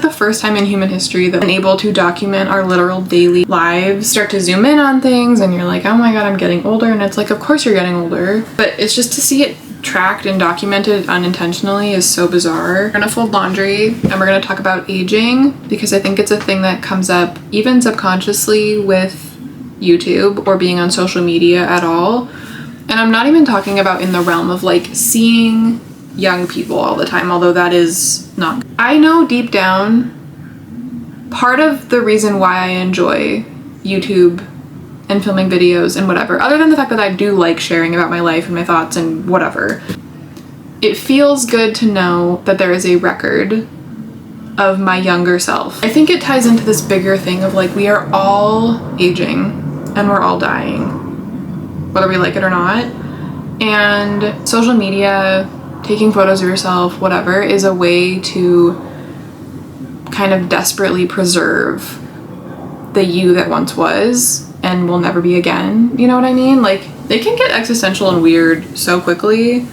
The first time in human history that I'm able to document our literal daily lives, start to zoom in on things, and you're like, oh my god, I'm getting older. And it's like, of course you're getting older, but it's just to see it tracked and documented unintentionally is so bizarre. We're gonna fold laundry and we're gonna talk about aging, because I think it's a thing that comes up even subconsciously with YouTube or being on social media at all. And I'm not even talking about in the realm of like seeing young people all the time, although that is not. I know deep down part of the reason why I enjoy YouTube and filming videos and whatever, other than the fact that I do like sharing about my life and my thoughts and whatever, it feels good to know that there is a record of my younger self. I think it ties into this bigger thing of like, we are all aging and we're all dying, whether we like it or not. And social media, taking photos of yourself, whatever, is a way to kind of desperately preserve the you that once was and will never be again. You know what I mean? Like, they can get existential and weird so quickly,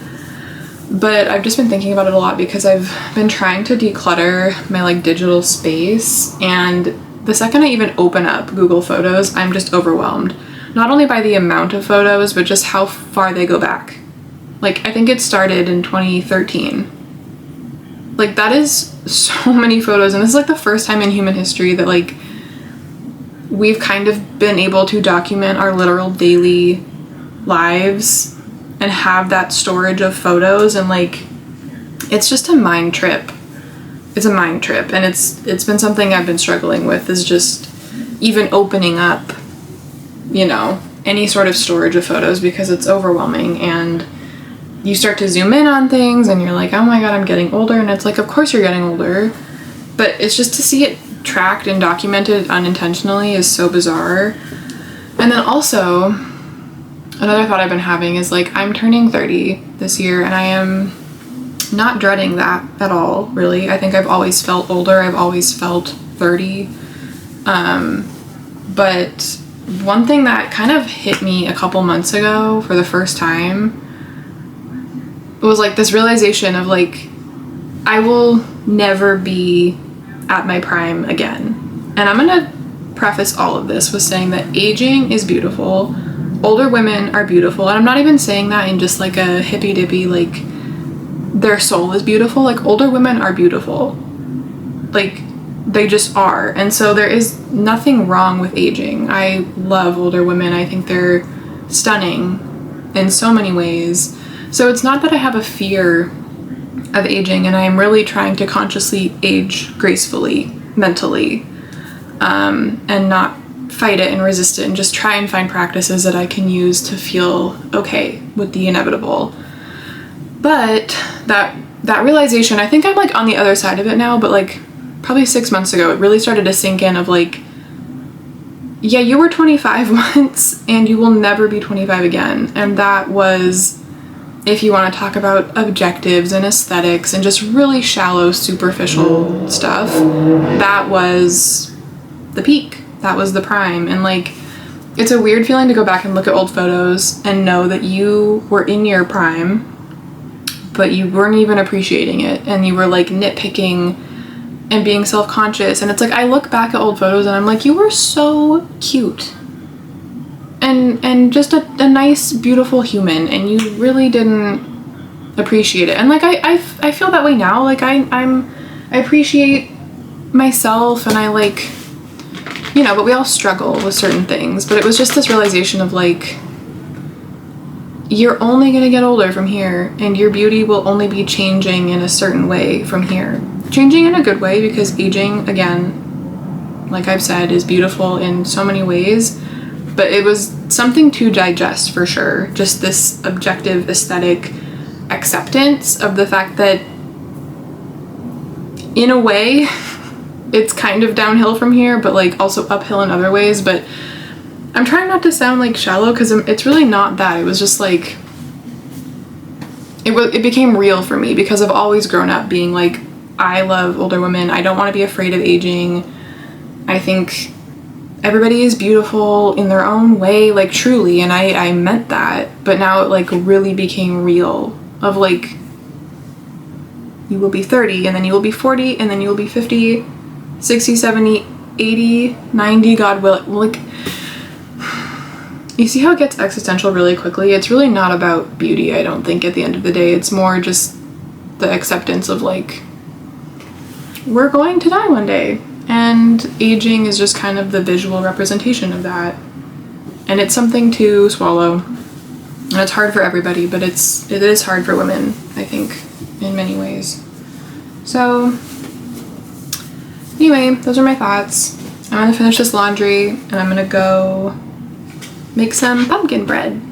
but I've just been thinking about it a lot because I've been trying to declutter my like digital space, and the second I even open up Google Photos, I'm just overwhelmed. Not only by the amount of photos, but just how far they go back. Like, I think it started in 2013. Like, that is so many photos, and this is like the first time in human history that like we've kind of been able to document our literal daily lives and have that storage of photos, and like, it's just a mind trip. It's a mind trip, and it's been something I've been struggling with, is just even opening up, you know, any sort of storage of photos, because it's overwhelming, and you start to zoom in on things and you're like, oh my god, I'm getting older. And it's like, of course you're getting older, but it's just to see it tracked and documented unintentionally is so bizarre. And then also, another thought I've been having is like, I'm turning 30 this year, and I am not dreading that at all, really. I think I've always felt older. I've always felt 30. But one thing that kind of hit me a couple months ago for the first time was like this realization of like, I will never be at my prime again. And I'm gonna preface all of this with saying that aging is beautiful. Older women are beautiful. And I'm not even saying that in just like a hippy dippy, like their soul is beautiful. Like, older women are beautiful. Like, they just are. And so there is nothing wrong with aging. I love older women. I think they're stunning in so many ways. So it's not that I have a fear of aging, and I am really trying to consciously age gracefully, mentally, and not fight it and resist it, and just try and find practices that I can use to feel okay with the inevitable. But that realization, I think I'm like on the other side of it now, but like probably 6 months ago, it really started to sink in of like, yeah, you were 25 once and you will never be 25 again. And that was, if you want to talk about objectives and aesthetics and just really shallow, superficial stuff, that was the peak. That was the prime. And like, it's a weird feeling to go back and look at old photos and know that you were in your prime, but you weren't even appreciating it, and you were like nitpicking and being self-conscious. And it's like, I look back at old photos and I'm like, you were so cute and just a nice, beautiful human, and you really didn't appreciate it. And like, I feel that way now. Like, I appreciate myself, and I like, you know, but we all struggle with certain things. But it was just this realization of like, you're only gonna get older from here, and your beauty will only be changing in a certain way from here. Changing in a good way, because aging, again, like I've said, is beautiful in so many ways. But it was something to digest for sure. Just this objective aesthetic acceptance of the fact that, in a way, it's kind of downhill from here, but like also uphill in other ways. But I'm trying not to sound like shallow, because it's really not that. It was just like, it became real for me, because I've always grown up being like, I love older women. I don't want to be afraid of aging. I think everybody is beautiful in their own way, like truly, and I meant that. But now it like really became real of like, you will be 30, and then you will be 40, and then you will be 50, 60, 70, 80, 90, God willing. Like, you see how it gets existential really quickly? It's really not about beauty, I don't think, at the end of the day. It's more just the acceptance of, like, we're going to die one day. And aging is just kind of the visual representation of that. And it's something to swallow. And it's hard for everybody, but it is hard for women, I think, in many ways. So, anyway, those are my thoughts. I'm gonna finish this laundry, and I'm gonna go make some pumpkin bread.